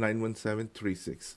91736।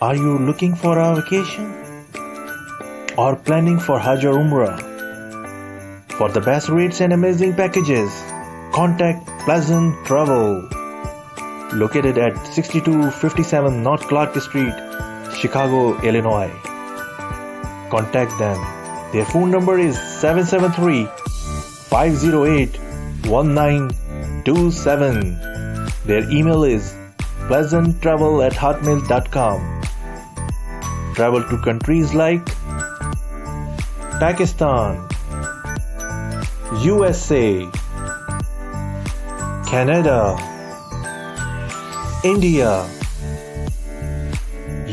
Are you looking for a vacation or planning for Hajj or Umrah? For the best rates and amazing packages, contact Pleasant Travel, located at 6257 North Clark Street, Chicago, Illinois. Contact them. Their phone number is 773-508-1927. Their email is pleasanttravel@hotmail.com. Travel to countries like Pakistan, USA, Canada, India,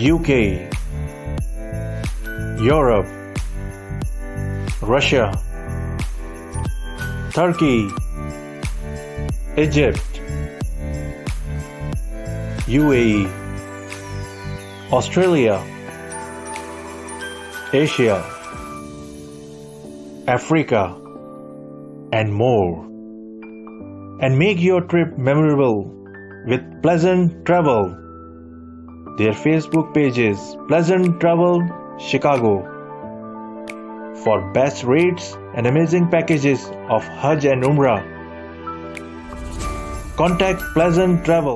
UK, Europe, Russia, Turkey, Egypt, UAE, Australia, Asia, Africa, and more. And make your trip memorable with Pleasant Travel. Their Facebook page is Pleasant Travel Chicago. For best rates and amazing packages of Hajj and Umrah, contact Pleasant Travel.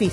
30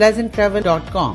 pleasanttravel.com।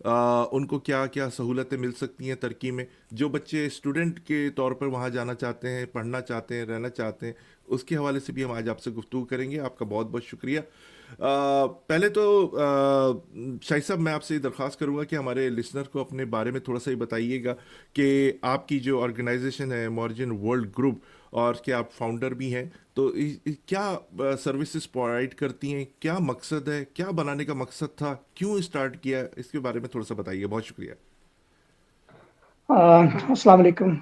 ان کو کیا کیا سہولتیں مل سکتی ہیں ترکی میں، جو بچے اسٹوڈنٹ کے طور پر وہاں جانا چاہتے ہیں، پڑھنا چاہتے ہیں، رہنا چاہتے ہیں، اس کے حوالے سے بھی ہم آج آپ سے گفتگو کریں گے. آپ کا بہت بہت شکریہ. پہلے تو شاہد صاحب میں آپ سے درخواست کروں گا کہ ہمارے لسنر کو اپنے بارے میں تھوڑا سا ہی بتائیے گا کہ آپ کی جو آرگنائزیشن ہے مورجن ورلڈ گروپ، اور کہ آپ فاؤنڈر بھی ہیں، تو کیا سروسز پرووائڈ کرتی ہیں، کیا مقصد ہے، کیا بنانے کا مقصد تھا، کیوں اسٹارٹ کیا، اس کے بارے میں تھوڑا سا بتائیے. بہت شکریہ. السلام علیکم.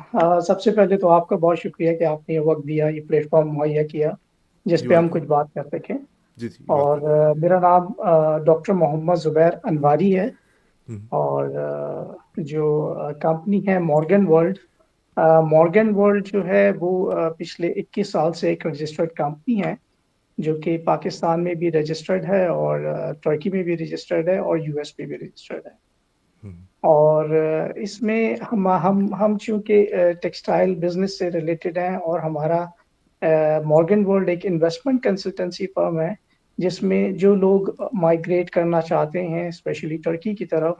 سب سے پہلے تو آپ کا بہت شکریہ کہ آپ نے یہ وقت دیا، یہ پلیٹ فارم مہیا کیا جس جی پہ ہم ویلکم. کچھ بات کر سکیں. جی جی اور ویلکم. میرا نام ڈاکٹر محمد زبیر انواری ہے، ہوں اور جو کمپنی ہے مورگن ورلڈ. مورگن ورلڈ جو ہے وہ پچھلے 21 سال سے ایک رجسٹرڈ کمپنی ہے جو کہ پاکستان میں بھی رجسٹرڈ ہے، اور ترکی میں بھی رجسٹرڈ ہے، اور یو ایس میں بھی رجسٹرڈ ہے. ہوں اور اس میں ہم چونکہ ٹیکسٹائل بزنس سے ریلیٹڈ ہیں، اور ہمارا مورگن ورلڈ ایک انویسٹمنٹ کنسلٹنسی فرم ہے جس میں جو لوگ مائیگریٹ کرنا چاہتے ہیں اسپیشلی ترکی کی طرف،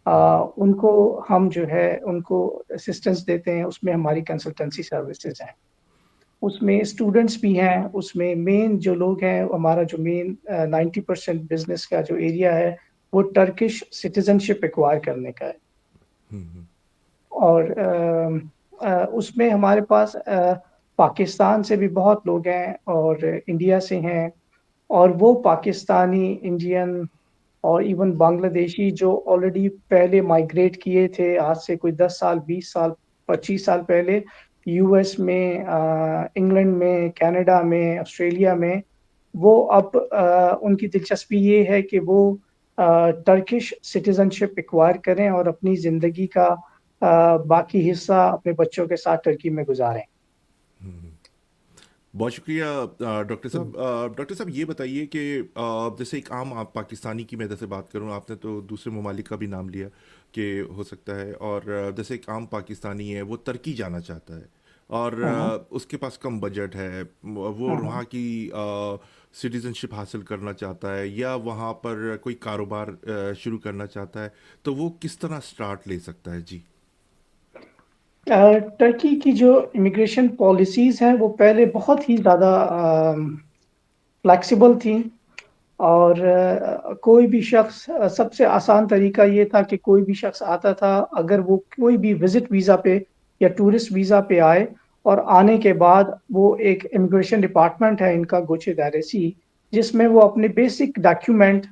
ان کو ہم جو ہے ان کو اسسٹنس دیتے ہیں. اس میں ہماری کنسلٹنسی سروسز ہیں، اس میں اسٹوڈنٹس بھی ہیں. اس میں مین جو لوگ ہیں، ہمارا جو مین 90% بزنس کا جو ایریا ہے وہ ٹرکش سٹیزن شپ ایکوائر کرنے کا ہے. ہوں اور اس میں ہمارے پاس پاکستان سے بھی بہت لوگ ہیں، اور انڈیا سے ہیں، اور وہ پاکستانی، انڈین اور ایون بنگلہ دیشی جو آلریڈی پہلے مائیگریٹ کیے تھے آج سے کوئی 10 سال، 20 سال، 25 سال پہلے یو ایس میں، انگلینڈ میں، کینیڈا میں، آسٹریلیا میں. وہ اب ان کی دلچسپی یہ ہے کہ وہ ٹرکش سٹیزن شپ ایکوائر کریں اور اپنی زندگی کا باقی حصہ اپنے بچوں کے ساتھ ترکی میں گزاریں. بہت شکریہ ڈاکٹر صاحب. ڈاکٹر صاحب یہ بتائیے کہ جیسے ایک عام آپ پاکستانی کی میں جیسے بات کروں، آپ نے تو دوسرے ممالک کا بھی نام لیا کہ ہو سکتا ہے، اور جیسے ایک عام پاکستانی ہے وہ ترکی جانا چاہتا ہے، اور ہاں اس کے پاس کم بجٹ ہے، وہ ہاں وہاں کی سٹیزن شپ حاصل کرنا چاہتا ہے، یا وہاں پر کوئی کاروبار شروع کرنا چاہتا ہے، تو وہ کس طرح سٹارٹ لے سکتا ہے؟ جی. ٹرکی کی جو امیگریشن پالیسیز ہیں وہ پہلے بہت ہی زیادہ فلیکسیبل تھیں، اور کوئی بھی شخص، سب سے آسان طریقہ یہ تھا کہ کوئی بھی شخص آتا تھا، اگر وہ کوئی بھی وزٹ ویزا پہ یا ٹورسٹ ویزا پہ آئے، اور آنے کے بعد وہ ایک امیگریشن ڈپارٹمنٹ ہے ان کا گوچے دائرسی، جس میں وہ اپنے بیسک ڈاکیومنٹ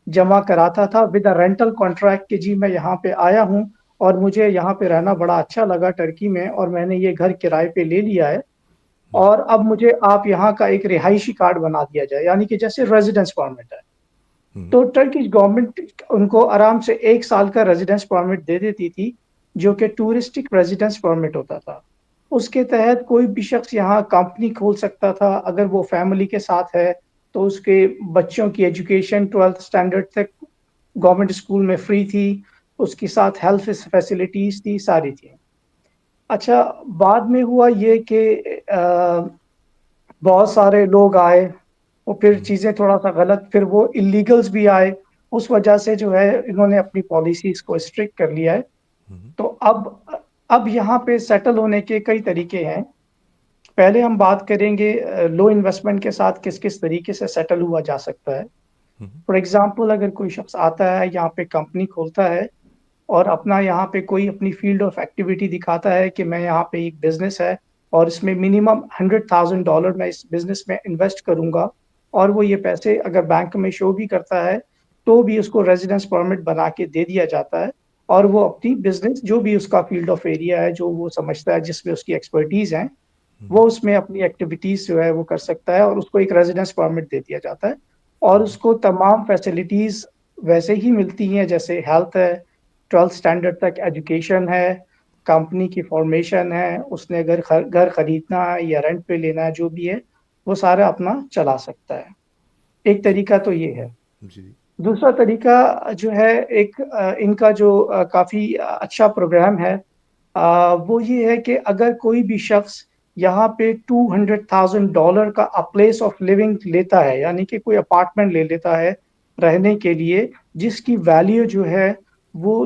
جمع کراتا تھا ود اے رینٹل کانٹریکٹ کہ جی میں یہاں پہ آیا ہوں اور مجھے یہاں پہ رہنا بڑا اچھا لگا ٹرکی میں، اور میں نے یہ گھر کرائے پہ لے لیا ہے، اور اب مجھے آپ یہاں کا ایک رہائشی کارڈ بنا دیا جائے، یعنی کہ جیسے ریزیڈنس پرمٹ ہے. تو ٹرکش گورنمنٹ ان کو آرام سے 1 سال کا ریزیڈنس پرمٹ دے دیتی تھی، جو کہ ٹورسٹک ریزیڈنس پرمٹ ہوتا تھا. اس کے تحت کوئی بھی شخص یہاں کمپنی کھول سکتا تھا. اگر وہ فیملی کے ساتھ ہے تو اس کے بچوں کی ایجوکیشن 12th اسٹینڈرڈ تک گورنمنٹ اسکول میں فری تھی، اس کے ساتھ ہیلتھ فیسلٹیز تھی، ساری تھی. اچھا، بعد میں ہوا یہ کہ بہت سارے لوگ آئے، وہ پھر چیزیں تھوڑا سا غلط، پھر وہ اللیگلز بھی آئے، اس وجہ سے جو ہے انہوں نے اپنی پالیسیز کو اسٹرکٹ کر لیا ہے. تو اب یہاں پہ سیٹل ہونے کے کئی طریقے ہیں. پہلے ہم بات کریں گے لو انویسٹمنٹ کے ساتھ کس کس طریقے سے سیٹل ہوا جا سکتا ہے. فار ایگزامپل، اگر کوئی شخص آتا ہے یہاں پہ کمپنی کھولتا ہے اور اپنا یہاں پہ کوئی اپنی فیلڈ آف ایکٹیویٹی دکھاتا ہے کہ میں یہاں پہ ایک بزنس ہے اور اس میں منیمم $100,000 میں اس بزنس میں انویسٹ کروں گا، اور وہ یہ پیسے اگر بینک میں شو بھی کرتا ہے تو بھی اس کو ریزیڈنس پرمٹ بنا کے دے دیا جاتا ہے، اور وہ اپنی بزنس جو بھی اس کا فیلڈ آف ایریا ہے، جو وہ سمجھتا ہے جس میں اس کی ایکسپرٹیز ہیں، وہ اس میں اپنی ایکٹیویٹیز جو ہے وہ کر سکتا ہے، اور اس کو ایک ریزیڈنس پرمٹ دے دیا جاتا ہے، اور اس کو تمام فیسلٹیز ویسے ہی ملتی ہیں جیسے ہیلتھ ہے، 12th اسٹینڈرڈ تک ایجوکیشن ہے، کمپنی کی فارمیشن ہے، اس نے گھر خریدنا ہے یا رینٹ پہ لینا ہے، جو بھی ہے وہ سارا اپنا چلا سکتا ہے. ایک طریقہ تو یہ ہے. جی. دوسرا طریقہ جو ہے، ایک ان کا جو کافی اچھا پروگرام ہے، وہ یہ ہے کہ اگر کوئی بھی شخص یہاں پہ $200,000 کا پلیس آف لیونگ لیتا ہے، یعنی کہ کوئی اپارٹمنٹ لے لیتا ہے رہنے کے لیے، جس کی ویلیو جو ہے وہ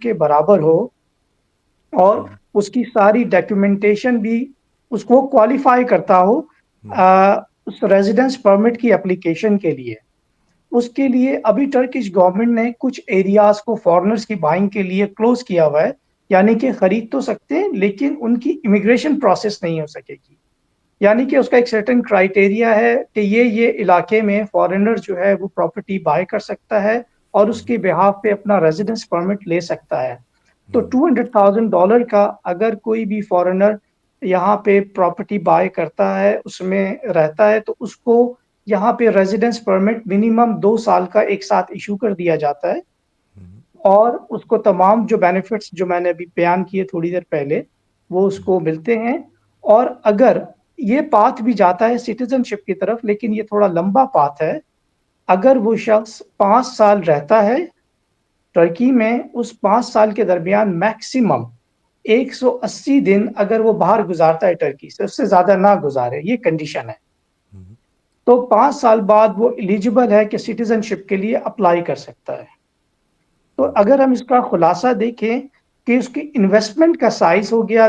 کے برابر ہو اور اس کی ساری ڈاکیومنٹیشن بھی اس کو کوالیفائی کرتا ہو اس ریزیڈنس پرمٹ کی اپلیکیشن کے لیے. اس کے لیے ابھی ٹرکش گورنمنٹ نے کچھ ایریاز کو فارنرز کی بائنگ کے لیے کلوز کیا ہوا ہے, یعنی کہ خرید تو سکتے ہیں لیکن ان کی امیگریشن پروسیس نہیں ہو سکے گی. یعنی کہ اس کا ایک سرٹن کرائیٹیریا ہے کہ یہ علاقے میں فارنر جو ہے وہ پراپرٹی بائی کر سکتا ہے اور اس کے بہاف پہ اپنا ریزیڈنس پرمٹ لے سکتا ہے. تو $200,000 کا اگر کوئی بھی فارنر یہاں پہ پراپرٹی بائی کرتا ہے, اس میں رہتا ہے, تو اس کو یہاں پہ ریزیڈنس پرمٹ منیمم 2 سال کا ایک ساتھ ایشو کر دیا جاتا ہے, اور اس کو تمام جو بینیفٹس جو میں نے ابھی بیان کیے تھوڑی دیر پہلے وہ اس کو ملتے ہیں. اور اگر یہ پاتھ بھی جاتا ہے سٹیزن شپ کی طرف, لیکن یہ تھوڑا لمبا پاتھ ہے. اگر وہ شخص 5 سال رہتا ہے ٹرکی میں, اس 5 سال کے درمیان میکسیمم 180 دن اگر وہ باہر گزارتا ہے ٹرکی سے, اس سے زیادہ نہ گزارے, یہ کنڈیشن ہے, تو 5 سال بعد وہ ایلیجیبل ہے کہ سٹیزن شپ کے لیے اپلائی کر سکتا ہے. تو اگر ہم اس کا خلاصہ دیکھیں کہ اس کی انویسٹمنٹ کا سائز ہو گیا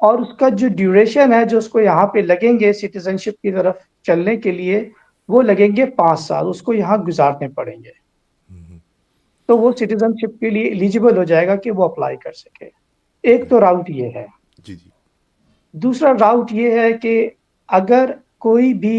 اور اس کا جو ڈیوریشن ہے جو اس کو یہاں پہ لگیں گے سٹیزن شپ کی طرف چلنے کے لیے, وہ لگیں گے 5 سال, اس کو یہاں گزارنے پڑیں گے, تو وہ سٹیزن شپ کے لیے ایلیجیبل ہو جائے گا کہ وہ اپلائی کر سکے. ایک تو راؤٹ یہ ہے. جی جی. دوسرا راؤٹ یہ ہے کہ اگر کوئی بھی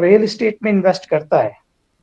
ریل اسٹیٹ میں انویسٹ کرتا ہے,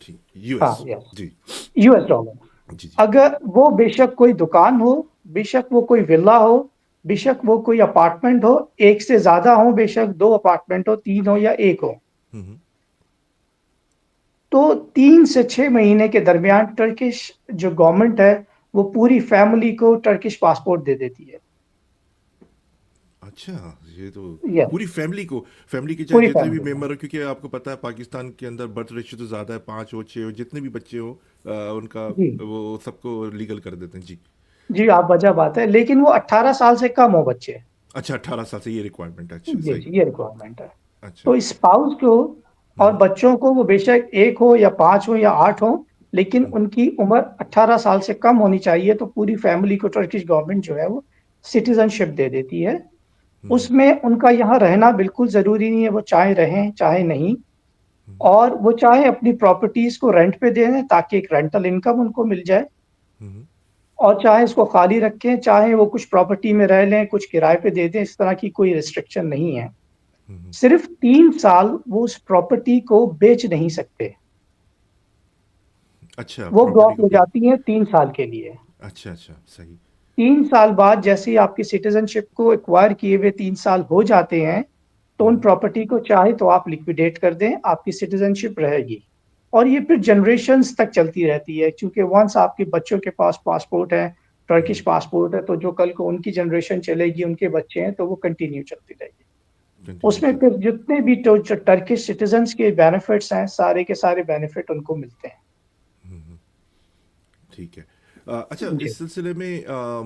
ٹھیک, ہاں US. یس جی US ڈالر, جی. جی اگر وہ بے شک کوئی دکان ہو, بے شک وہ کوئی ولا ہو, بے شک وہ کوئی اپارٹمنٹ ہو, ایک سے زیادہ ہو, بے شک 2 اپارٹمنٹ ہو, 3 ہو یا 1 ہو, تو 3 سے 6 مہینے کے درمیان ٹرکش جو گورنمنٹ ہے وہ پوری فیملی کو ٹرکش پاسپورٹ دے دیتی ہے. اچھا, یہ تو Yes, پوری فیملی کے چاہے پوری جتنے بھی فیملی ممبر ہو, کیونکہ آپ کو پتہ ہے پاکستان کے اندر برتھ ریشیو تو زیادہ ہے, 5 ہو 6 ہو, جتنے بھی بچے ہو ان کا جی وہ سب کو لیگل کر دیتے ہیں. جی جی, آپ وجہ بات ہے, لیکن وہ 18 سال سے کم ہو بچے. اچھا, 18 سال سے یہ ریکوائرمنٹ ہے. اچھا, جی صحیح. جی, یہ ریکوائرمنٹ ہے. اچھا. تو اسپاؤس کو اور بچوں کو وہ بے شک 1 ہو یا 5 ہو یا 8 ہو, لیکن ان کی عمر 18 سال سے کم ہونی چاہیے, تو پوری فیملی کو ٹرکش گورنمنٹ جو ہے وہ سٹیزن شپ دے دیتی ہے. اس میں ان کا یہاں رہنا بالکل ضروری نہیں ہے, وہ چاہے رہیں چاہے نہیں, اور وہ چاہے اپنی پراپرٹیز کو رینٹ پہ دے دیں تاکہ ایک رینٹل انکم ان کو مل جائے, اور چاہے اس کو خالی رکھیں, چاہے وہ کچھ پراپرٹی میں رہ لیں, کچھ کرائے پہ دے دیں, اس طرح کی کوئی ریسٹرکشن نہیں ہے. صرف 3 سال وہ اس پراپرٹی کو بیچ نہیں سکتے, اچھا, وہ پراپرٹی بلاک کو ہو بھی. جاتی ہیں 3 سال کے لیے. اچھا اچھا, صحیح. 3 سال بعد جیسے ہی آپ کی سٹیزن شپ کو ایکوائر کیے ہوئے 3 سال ہو جاتے ہیں, تو ان پراپرٹی کو چاہے تو آپ لیکویڈیٹ کر دیں, آپ کی سٹیزن شپ رہے گی, اور یہ پھر جنریشنز تک چلتی رہتی ہے, کیونکہ ونس آپ کے بچوں کے پاس پاسپورٹ ہے, ٹرکش پاسپورٹ ہے, تو جو کل کو ان کی جنریشن چلے گی, ان کے بچے ہیں, تو وہ کنٹینیو چلتی رہے گی. اس میں پھر جتنے بھی ٹرکش سٹیزنز کے بینیفٹس ہیں, سارے کے سارے بینیفٹ ان کو ملتے ہیں. ٹھیک ہے. اچھا, جی اس سلسلے میں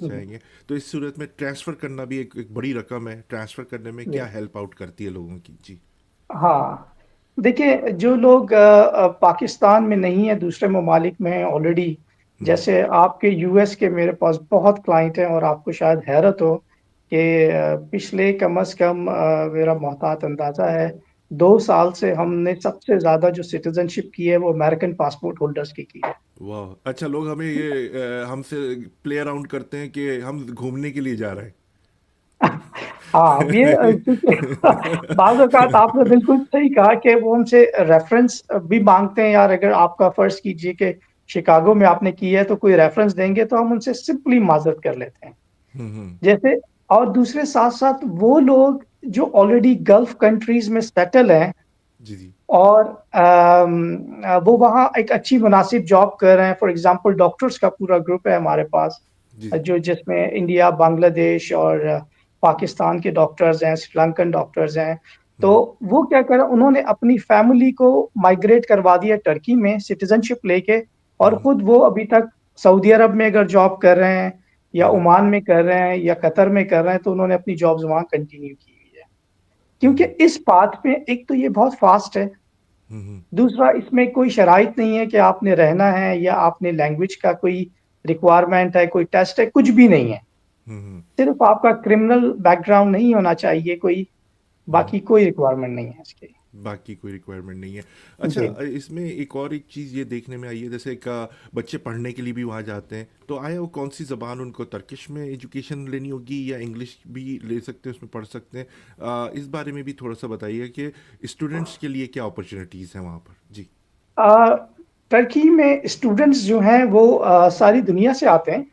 چاہیں گے, تو اس صورت میں ٹرانسفر کرنا بھی ایک بڑی رقم ہے. ٹرانسفر کرنے میں کیا ہیلپ آؤٹ کرتی ہے لوگوں کی؟ جی. ہاں, دیکھیں, جو لوگ پاکستان میں نہیں ہیں, دوسرے ممالک میں ہیں آلریڈی, جیسے آپ کے US کے میرے پاس بہت کلائنٹ ہیں, اور آپ کو شاید حیرت ہو کہ پچھلے کم از کم میرا محتاط اندازہ ہے 2 سال سے ہم نے سب سے زیادہ جو سٹیزن شپ کی ہے وہ امریکن پاسپورٹ ہولڈرز کی ہے. واہ, اچھا, لوگ ہمیں یہ ہم سے پلے اراؤنڈ کرتے ہیں کہ ہم گھومنے کے لیے جا رہے ہیں. ہاں, یہ کیونکہ بعض اوقات آپ نے بالکل صحیح کہا کہ وہ ہم سے ریفرنس بھی مانگتے ہیں. یار, اگر آپ کا فرض کیجئے کہ شکاگو میں آپ نے کی ہے تو کوئی ریفرنس دیں گے, تو ہم ان سے سمپلی معذرت کر لیتے ہیں. جیسے, اور دوسرے ساتھ ساتھ وہ لوگ جو آلریڈی گلف کنٹریز میں سیٹل ہیں, جی جی. اور وہ وہاں ایک اچھی مناسب جاب کر رہے ہیں. فار ایگزامپل ڈاکٹرز کا پورا گروپ ہے ہمارے پاس, جی جی. جس میں انڈیا, بنگلہ دیش اور پاکستان کے ڈاکٹرز ہیں, سری لنکن ڈاکٹرز ہیں. تو وہ کیا کرا, انہوں نے اپنی فیملی کو مائگریٹ کروا دیا ٹرکی میں سٹیزن شپ لے کے, اور خود وہ ابھی تک سعودی عرب میں اگر جاب کر رہے ہیں, یا عمان میں کر رہے ہیں, یا قطر میں کر رہے ہیں, تو انہوں نے اپنی جابز وہاں کنٹینیو کی ہوئی ہے. کیونکہ اس بات پہ ایک تو یہ بہت فاسٹ ہے، دوسرا اس میں کوئی شرائط نہیں ہے کہ آپ نے رہنا ہے یا آپ نے لینگویج کا کوئی ریکوائرمنٹ ہے، کوئی ٹیسٹ ہے، کچھ بھی نہیں ہے. صرف آپ کا کرمنل بیک گراؤنڈ نہیں ہونا چاہیے کوئی، باقی کوئی ریکوائرمنٹ نہیں ہے اس کی. باقی کوئی ریکوائرمنٹ نہیں ہے. اچھا جی اس میں ایک اور ایک چیز یہ دیکھنے میں آئی ہے، جیسے ایک بچے پڑھنے کے لیے بھی وہاں جاتے ہیں، تو آیا وہ کون سی زبان ان کو ترکش میں ایجوکیشن لینی ہوگی یا انگلش بھی لے سکتے ہیں، اس میں پڑھ سکتے ہیں؟ اس بارے میں بھی تھوڑا سا بتائیے کہ اسٹوڈنٹس کے لیے کیا اپرچونیٹیز ہیں وہاں پر. جی. ٹرکی میں اسٹوڈنٹس جو ہیں وہ ساری دنیا سے آتے ہیں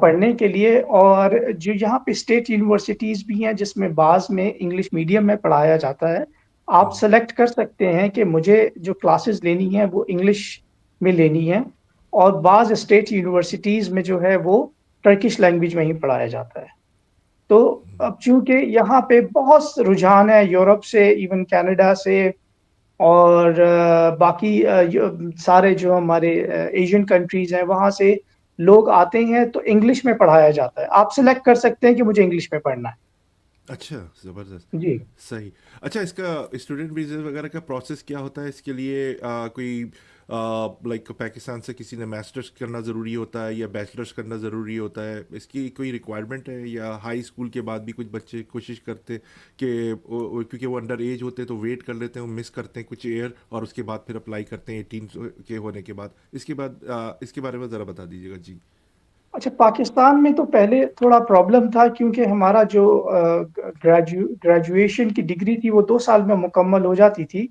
پڑھنے کے لیے، اور جو یہاں پہ اسٹیٹ یونیورسٹیز بھی ہیں جس میں بعض میں انگلش میڈیم میں پڑھایا جاتا ہے. آپ سلیکٹ کر سکتے ہیں کہ مجھے جو کلاسز لینی ہیں وہ انگلش میں لینی ہے، اور بعض اسٹیٹ یونیورسٹیز میں جو ہے وہ ٹرکش لینگویج میں ہی پڑھایا جاتا ہے. تو اب چونکہ یہاں پہ بہت رجحان ہے یورپ سے، ایون کینیڈا سے، اور باقی سارے جو ہمارے ایشین کنٹریز ہیں وہاں سے لوگ آتے ہیں، تو انگلش میں پڑھایا جاتا ہے. آپ سلیکٹ کر سکتے ہیں کہ مجھے انگلش میں پڑھنا اچھا زبردست. ہے. جی صحیح. اچھا اس کا اسٹوڈنٹ ویزا وغیرہ کا پروسیس کیا ہوتا ہے اس کے لیے؟ کوئی لائک پاکستان سے کسی نے ماسٹرس کرنا ضروری ہوتا ہے یا بیچلرس کرنا ضروری ہوتا ہے؟ اس کی کوئی ریکوائرمنٹ ہے یا ہائی اسکول کے بعد بھی کچھ بچے کوشش کرتے کہ کیونکہ وہ انڈر ایج ہوتے ہیں تو ویٹ کر لیتے ہیں، وہ مس کرتے ہیں کچھ ایئر اور اس کے بعد پھر اپلائی کرتے ہیں 18 کے ہونے کے بعد؟ اس کے بعد اس کے بارے میں ذرا بتا دیجیے گا. جی. اچھا، پاکستان میں تو پہلے تھوڑا پرابلم تھا کیونکہ ہمارا جو گریجویشن کی ڈگری تھی وہ 2 سال میں مکمل ہو جاتی تھی،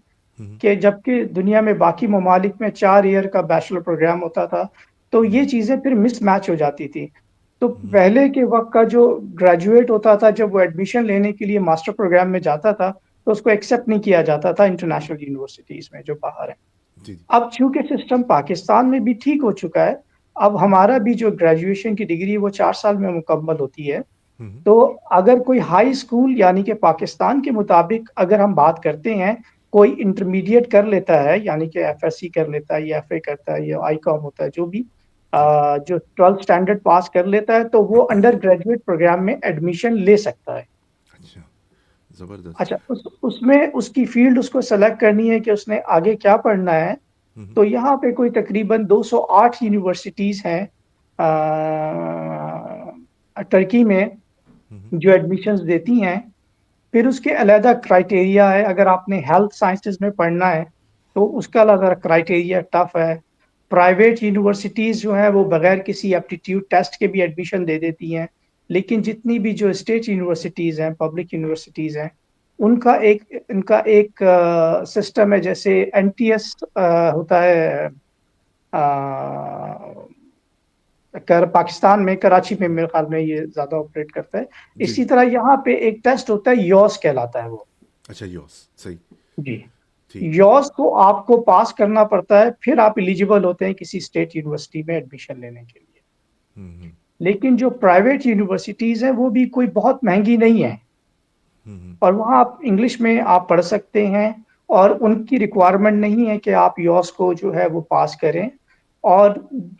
کہ جبکہ دنیا میں باقی ممالک میں 4 ایئر کا بیچلر پروگرام ہوتا تھا، تو یہ چیزیں پھر مس میچ ہو جاتی تھی. تو پہلے کے وقت کا جو گریجویٹ ہوتا تھا جب وہ ایڈمیشن لینے کے لیے ماسٹر پروگرام میں جاتا تھا تو اس کو ایکسیپٹ نہیں کیا جاتا تھا انٹرنیشنل یونیورسٹیز میں جو باہر ہیں. جی. اب چونکہ سسٹم پاکستان میں بھی ٹھیک ہو چکا ہے، اب ہمارا بھی جو گریجویشن کی ڈگری وہ 4 سال میں مکمل ہوتی ہے. تو اگر کوئی ہائی اسکول یعنی کہ پاکستان کے مطابق اگر ہم بات کرتے ہیں، کوئی انٹرمیڈیٹ کر لیتا ہے یعنی کہ ایف ایس سی کر لیتا ہے یا ایف اے کرتا ہے یا آئی کام ہوتا ہے، جو بھی جو 12 اسٹینڈرڈ پاس کر لیتا ہے تو وہ انڈر گریجویٹ پروگرام میں ایڈمیشن لے سکتا ہے. اچھا زبردست. اچھا، اس میں اس کی فیلڈ اس کو سلیکٹ کرنی ہے کہ اس نے آگے کیا پڑھنا ہے. تو یہاں پہ کوئی تقریباً 208 یونیورسٹیز ہیں ٹرکی میں جو ایڈمیشنز دیتی ہیں. پھر اس کے علیحدہ کرائٹیریا ہے. اگر آپ نے ہیلتھ سائنسز میں پڑھنا ہے تو اس کا علیحدہ کرائٹیریا ٹف ہے. پرائیویٹ یونیورسٹیز جو ہیں وہ بغیر کسی ایپٹیٹیوڈ ٹیسٹ کے بھی ایڈمیشن دے دیتی ہیں، لیکن جتنی بھی جو اسٹیٹ یونیورسٹیز ہیں، پبلک یونیورسٹیز ہیں، ان کا ایک سسٹم ہے. جیسے این ٹی ایس ہوتا ہے پاکستان میں، کراچی میں میرے خیال میں یہ زیادہ آپریٹ کرتا ہے. جی. اسی طرح یہاں پہ ایک ٹیسٹ ہوتا ہے، یوس کہلاتا ہے وہ. اچھا یوس. صحیح. جی، ٹھیک. یوس کو آپ کو پاس کرنا پڑتا ہے، پھر آپ ایلیجیبل ہوتے ہیں کسی اسٹیٹ یونیورسٹی میں ایڈمیشن لینے کے لیے. لیکن جو پرائیویٹ یونیورسٹیز ہیں وہ بھی کوئی بہت مہنگی نہیں ہیں، اور وہاں آپ انگلش میں آپ پڑھ سکتے ہیں، اور ان کی ریکوائرمنٹ نہیں ہے کہ آپ یوس کو جو ہے وہ پاس کریں. اور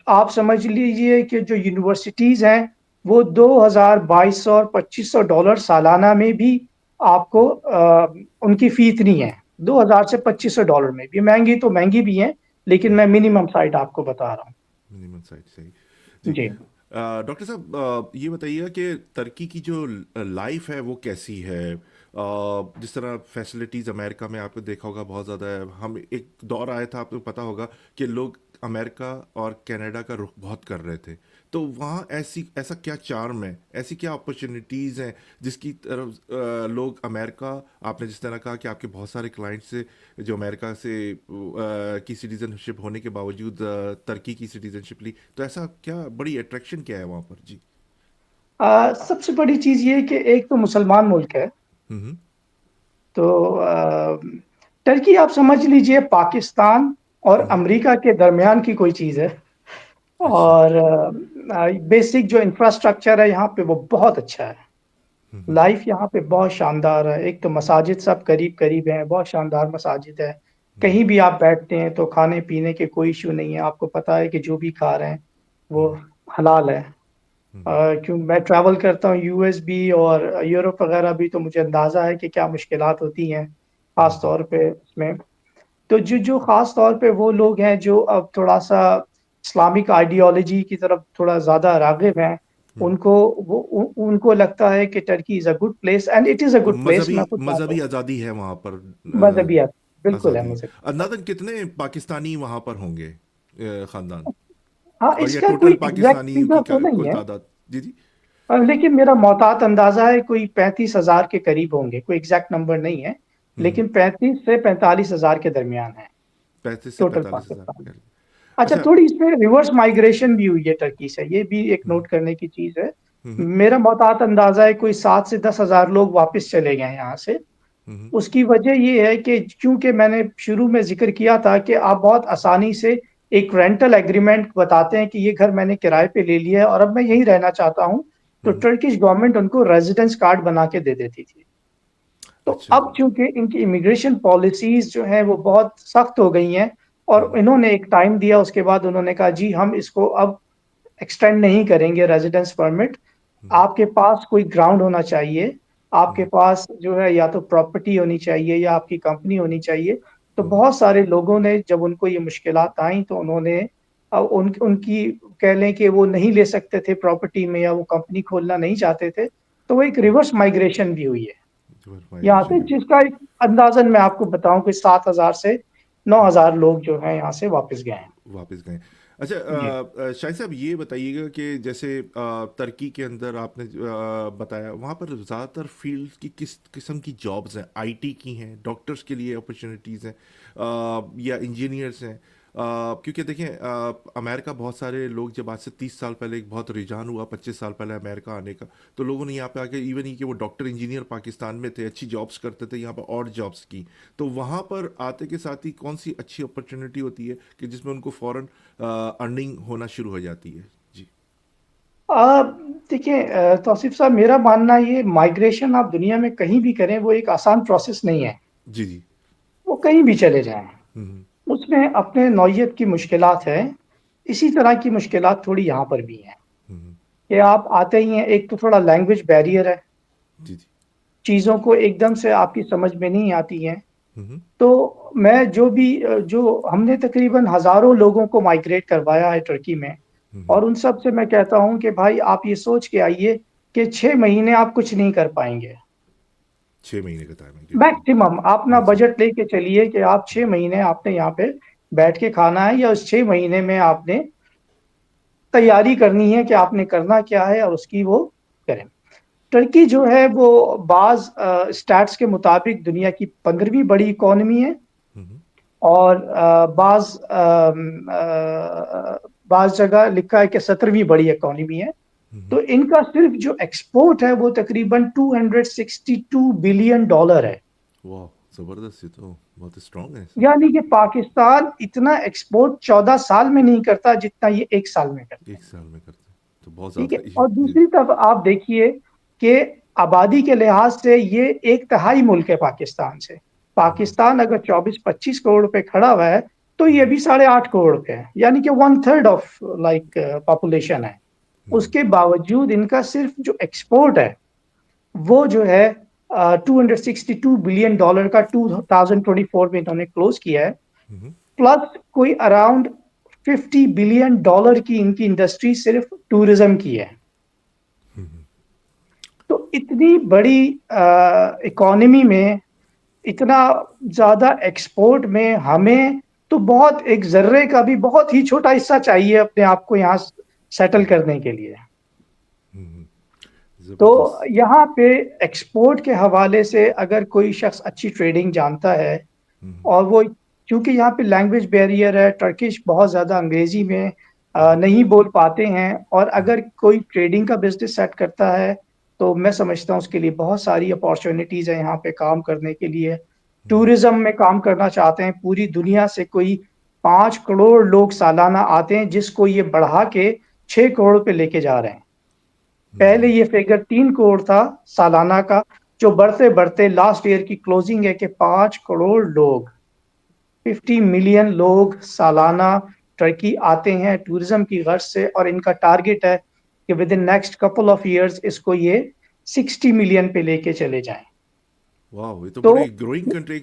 آپ سمجھ لیجئے کہ جو یونیورسٹیز ہیں وہ $2,200 اور $2,500 سالانہ میں بھی آپ کو ان کی فی اتنی ہے. $2,000 سے $2,500 میں بھی مہنگی تو مہنگی بھی ہیں، لیکن میں منیمم سائٹ آپ کو بتا رہا ہوں. Minimum site. صحیح. جی. جی ڈاکٹر صاحب یہ بتائیے گا کہ ترکی کی جو لائف ہے وہ کیسی ہے؟ جس طرح فیسلٹیز امریکہ میں آپ کو دیکھا ہوگا بہت زیادہ ہے. ہم ایک دور آیا تھا، آپ کو پتہ ہوگا کہ لوگ امریکہ اور کینیڈا کا رخ بہت کر رہے تھے. تو وہاں ایسا کیا چارم ہے، ایسی کیا اپرچونیٹیز ہیں جس کی طرف لوگ امریکہ، آپ نے جس طرح کہا کہ آپ کے بہت سارے کلائنٹس سے جو امریکہ سے کی سٹیزن شپ ہونے کے باوجود ترکی کی سٹیزن شپ لی، تو ایسا کیا بڑی اٹریکشن کیا ہے وہاں پر؟ جی. سب سے بڑی چیز یہ کہ ایک تو مسلمان ملک ہے، تو ٹرکی آپ سمجھ لیجئے پاکستان اور امریکہ کے درمیان کی کوئی چیز ہے. اچھا. اور بیسک جو انفراسٹرکچر ہے یہاں پہ وہ بہت اچھا ہے. لائف یہاں پہ بہت شاندار ہے. ایک تو مساجد سب قریب قریب ہیں، بہت شاندار مساجد ہے. کہیں بھی آپ بیٹھتے ہیں تو کھانے پینے کے کوئی ایشو نہیں ہے. آپ کو پتا ہے کہ جو بھی کھا رہے ہیں وہ حلال ہے. کیوں میں ٹریول کرتا ہوں یو ایس بھی اور یورپ وغیرہ بھی، تو مجھے اندازہ ہے کہ کیا مشکلات ہوتی ہیں خاص طور پہ اس میں. تو جو خاص طور پہ وہ لوگ ہیں جو اب تھوڑا سا اسلامک آئیڈیالوجی کی طرف تھوڑا زیادہ راغب ہیں، ان کو لگتا ہے کہ Turkey is a good place and it is a good place. میں خود جاتا مذہبی ہوں. آزادی ہے وہاں پر. مذہبیت بالکل ہے آزادی مذہبی. ہے. نادن کتنے پاکستانی وہاں پر ہوں گے خاندان؟ ہاں اور اس یہ کا ٹوٹل کوئی ایگزیکٹ پاکستانیوں کی فگر تو نہیں کل ہے، تعداد؟ جی جی. لیکن میرا محتاط اندازہ ہے کوئی 35,000 کے قریب ہوں گے. کوئی ایگزیکٹ نمبر نہیں ہے، لیکن 35 سے 45,000 کے درمیان ہے 35 سے ٹوٹل 45,000. پاکستان. اچھا تھوڑی اس میں ریورس مائگریشن بھی ہوئی ہے ٹرکی سے، یہ بھی ایک نوٹ کرنے کی چیز ہے. میرا محتاط اندازہ ہے کوئی 7 سے 10,000 لوگ واپس چلے گئے ہیں یہاں سے. اس کی وجہ یہ ہے کہ چونکہ میں نے شروع میں ذکر کیا تھا کہ آپ بہت آسانی سے ایک رینٹل ایگریمنٹ بتاتے ہیں کہ یہ گھر میں نے کرائے پہ لے لیا ہے اور اب میں یہی رہنا چاہتا ہوں، تو ٹرکش گورنمنٹ ان کو ریزیڈنس کارڈ بنا کے دے دیتی تھی. تو اچھا. اب چونکہ ان کی امیگریشن پالیسیز جو ہیں وہ بہت سخت ہو گئی ہیں، اور انہوں نے ایک ٹائم دیا، اس کے بعد انہوں نے کہا جی ہم اس کو اب ایکسٹینڈ نہیں کریں گے ریزیڈنس پرمٹ. آپ کے پاس کوئی گراؤنڈ ہونا چاہیے، آپ کے پاس جو ہے یا تو پراپرٹی ہونی چاہیے یا آپ کی کمپنی ہونی چاہیے. تو بہت سارے لوگوں نے جب ان کو یہ مشکلات آئیں تو انہوں نے ان کی کہہ لیں کہ وہ نہیں لے سکتے تھے پراپرٹی میں یا وہ کمپنی کھولنا نہیں چاہتے تھے، تو وہ ایک ریورس مائگریشن بھی ہوئی ہے یہاں سے، جس کا ایک اندازن میں آپ کو بتاؤں کہ 7,000 سے 9,000 لوگ جو ہیں یہاں سے واپس گئے ہیں. واپس گئے. اچھا جی شاہد صاحب یہ بتائیے گا کہ جیسے ترکی کے اندر آپ نے بتایا وہاں پر زیادہ تر فیلڈ کی کس قسم کی جابز ہیں؟ آئی ٹی کی ہیں، ڈاکٹرز کے لیے اپرچونیٹیز ہیں، یا انجینئرس ہیں؟ کیونکہ دیکھیں امریکہ بہت سارے لوگ جب آج سے 30 سال پہلے ایک بہت رجحان ہوا 25 سال پہلے امریکہ آنے کا، تو لوگوں نے یہاں پہ آ کے ایون ہی کہ وہ ڈاکٹر انجینئر پاکستان میں تھے، اچھی جابس کرتے تھے، یہاں پر اور جابس کی، تو وہاں پر آتے کے ساتھ ہی کون سی اچھی اپرچونیٹی ہوتی ہے کہ جس میں ان کو فوراً ارننگ ہونا شروع ہو جاتی ہے؟ جی. دیکھیں توصیف صاحب، میرا ماننا یہ مائگریشن آپ دنیا میں کہیں بھی کریں وہ ایک آسان پروسیس نہیں ہے. جی جی. وہ کہیں بھی چلے جائیں، اس میں اپنے نوعیت کی مشکلات ہے. اسی طرح کی مشکلات تھوڑی یہاں پر بھی ہیں کہ آپ آتے ہی ہیں، ایک تو تھوڑا لینگویج بیریئر ہے، جی جی. چیزوں کو ایک دم سے آپ کی سمجھ میں نہیں آتی ہیں. تو میں جو ہم نے تقریباً ہزاروں لوگوں کو مائگریٹ کروایا ہے ٹرکی میں، اور ان سب سے میں کہتا ہوں کہ بھائی آپ یہ سوچ کے آئیے کہ 6 مہینے آپ کچھ نہیں کر پائیں گے 6 مہینے کا ٹائم ہے. میکسیمم. آپ اپنا بجٹ لے کے چلیے کہ آپ 6 مہینے آپ نے یہاں پہ بیٹھ کے کھانا ہے، یا اس 6 مہینے میں آپ نے تیاری کرنی ہے کہ آپ نے کرنا کیا ہے اور اس کی وہ کریں. ٹرکی جو ہے وہ بعض اسٹیٹس کے مطابق دنیا کی 15ویں بڑی اکانومی ہے، اور بعض جگہ لکھا ہے کہ 17ویں بڑی اکانومی ہے. تو ان کا صرف جو ایکسپورٹ ہے وہ تقریباً $262 بلین ہے. واہ زبردست، یہ تو بہت اسٹرانگ ہے. یعنی کہ پاکستان اتنا ایکسپورٹ 14 سال میں نہیں کرتا جتنا یہ ایک سال میں کرتا ہے. ایک سال میں کرتے ہیں تو بہت ٹھیک ہے. زیادہ. اور دوسری طرف آپ دیکھیے کہ آبادی کے لحاظ سے یہ 1/3 ملک ہے پاکستان سے. پاکستان اگر 24-25 کروڑ پہ کھڑا ہوا ہے تو یہ بھی 8.5 کروڑ پہ ہے، یعنی کہ 1/3 آف پاپولیشن ہے. اس کے باوجود ان کا صرف جو ایکسپورٹ ہے وہ جو ہے $262 بلین کا 2024 میں انہوں نے کلوز کیا ہے. پلس کوئی اراؤنڈ $50 بلین کی ان کی انڈسٹری صرف ٹورزم کی ہے. تو اتنی بڑی اکانومی میں اتنا زیادہ ایکسپورٹ میں ہمیں تو بہت ایک ذرے کا بھی بہت ہی چھوٹا حصہ چاہیے اپنے آپ کو یہاں سیٹل کرنے کے لیے. تو زبردست. یہاں پہ ایکسپورٹ کے حوالے سے اگر کوئی شخص اچھی ٹریڈنگ جانتا ہے، اور وہ کیونکہ یہاں پہ لینگویج بیریئر ہے، ٹرکش بہت زیادہ انگریزی میں نہیں بول پاتے ہیں، اور اگر کوئی ٹریڈنگ کا بزنس سیٹ کرتا ہے تو میں سمجھتا ہوں اس کے لیے بہت ساری اپارچونیٹیز ہیں یہاں پہ کام کرنے کے لیے. ٹورزم میں کام کرنا چاہتے ہیں، پوری دنیا سے کوئی 5 کروڑ لوگ سالانہ آتے ہیں، جس کو یہ بڑھا کے 6 کروڑ پہ لے کے جا رہے ہیں. پہلے یہ فگر 3 کروڑ تھا سالانہ کا، جو بڑھتے بڑھتے لاسٹ ایئر کی کلوزنگ ہے کہ 5 کروڑ لوگ، 50 ملین لوگ سالانہ ٹرکی آتے ہیں ٹورزم کی غرض سے، اور ان کا ٹارگٹ ہے کہ within next couple of years اس کو یہ 60 ملین پہ لے کے چلے جائیں. واہ، یہ تو تو بڑی گروئنگ کنٹری.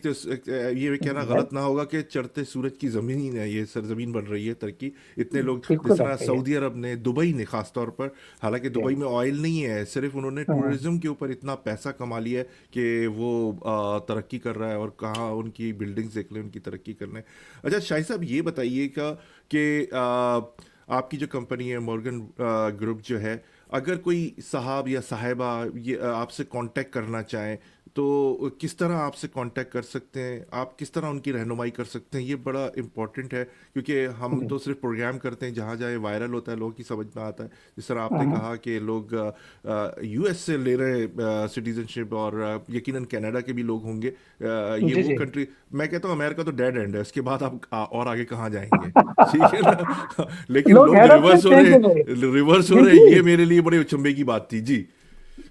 یہ کہنا غلط نہ ہوگا کہ چڑھتے سورج کی زمین ہے، یہ سرزمین بن رہی ہے ترقی. اتنے لوگ بالکل جس طرح صحیح ہے. سعودی عرب نے، دبئی نے خاص طور پر، حالانکہ دبئی میں آئل نہیں ہے، صرف انہوں نے ٹورزم کے اوپر اتنا پیسہ کما لیا ہے کہ وہ ترقی کر رہا ہے. اور کہاں ان کی بلڈنگز دیکھ لیں، ان کی ترقی کرنے. اچھا شاہد صاحب یہ بتائیے کہ آپ کی جو کمپنی ہے مورگن گروپ جو ہے، اگر کوئی صاحب یا صاحبہ یہ آپ سے کانٹیکٹ کرنا چاہیں تو کس طرح آپ سے کانٹیکٹ کر سکتے ہیں؟ آپ کس طرح ان کی رہنمائی کر سکتے ہیں؟ یہ بڑا امپورٹنٹ ہے، کیونکہ ہم تو صرف پروگرام کرتے ہیں، جہاں جائے وائرل ہوتا ہے، لوگوں کی سمجھ میں آتا ہے. جس طرح آپ نے کہا کہ لوگ یو ایس سے لے رہے سٹیزن شپ، اور یقیناً کینیڈا کے بھی لوگ ہوں گے. یہ جی وہ جی. کنٹری، میں کہتا ہوں امریکہ تو ڈیڈ اینڈ ہے، اس کے بعد آپ اور آگے کہاں جائیں گے؟ ٹھیک ہے نا. لیکن لوگ لوگ حیرت ریورس ہو کرتے ہیں رہے کہ نہیں. ہیں، ریورس ہو جی رہے ہیں. جی. یہ میرے لیے بڑے اچنبے کی بات تھی. جی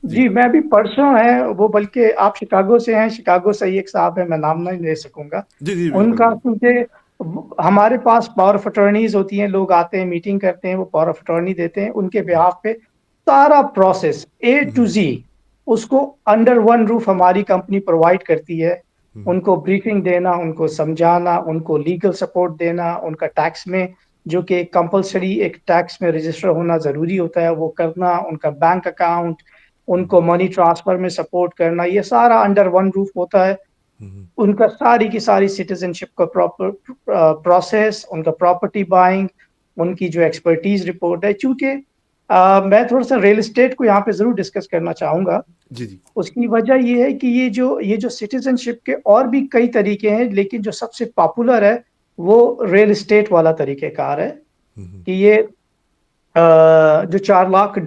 جی جی میں بھی پرسوں ہیں وہ، بلکہ آپ شکاگو سے ہیں، شکاگو سے ہی ایک صاحب ہے، میں نام نہیں لے سکوں گا جی جی، ان بالکل کا، بالکل. کیونکہ ہمارے پاس پاور آف اٹارنیز ہوتی ہیں، لوگ آتے ہیں میٹنگ کرتے ہیں، وہ پاور آف اٹارنی دیتے ہیں ان کے بیہاف پہ. سارا پروسیس اے ٹو زی اس کو انڈر ون روف ہماری کمپنی پرووائڈ کرتی ہے. ان کو بریفنگ دینا، ان کو سمجھانا، ان کو لیگل سپورٹ دینا، ان کا ٹیکس میں جو کہ کمپلسری ایک ٹیکس میں رجسٹر ہونا ضروری ہوتا ہے وہ کرنا، ان کا بینک اکاؤنٹ، ان کو منی ٹرانسفر میں سپورٹ کرنا، یہ سارا انڈر ون روف ہوتا ہے. ان کا ساری کی ساری سٹیزن شپ کا پراپر پروسیس، ان کا پراپرٹی بائنگ، ان کی جو ایکسپرٹیز رپورٹ ہے. چونکہ میں تھوڑا سا ریل اسٹیٹ کو یہاں پہ ضرور ڈسکس کرنا چاہوں گا. جی جی. اس کی وجہ یہ ہے کہ یہ جو سٹیزن شپ کے اور بھی کئی طریقے ہیں، لیکن جو سب سے پاپولر ہے وہ ریل اسٹیٹ والا طریقہ کار ہے. کہ یہ جو $4 لاکھ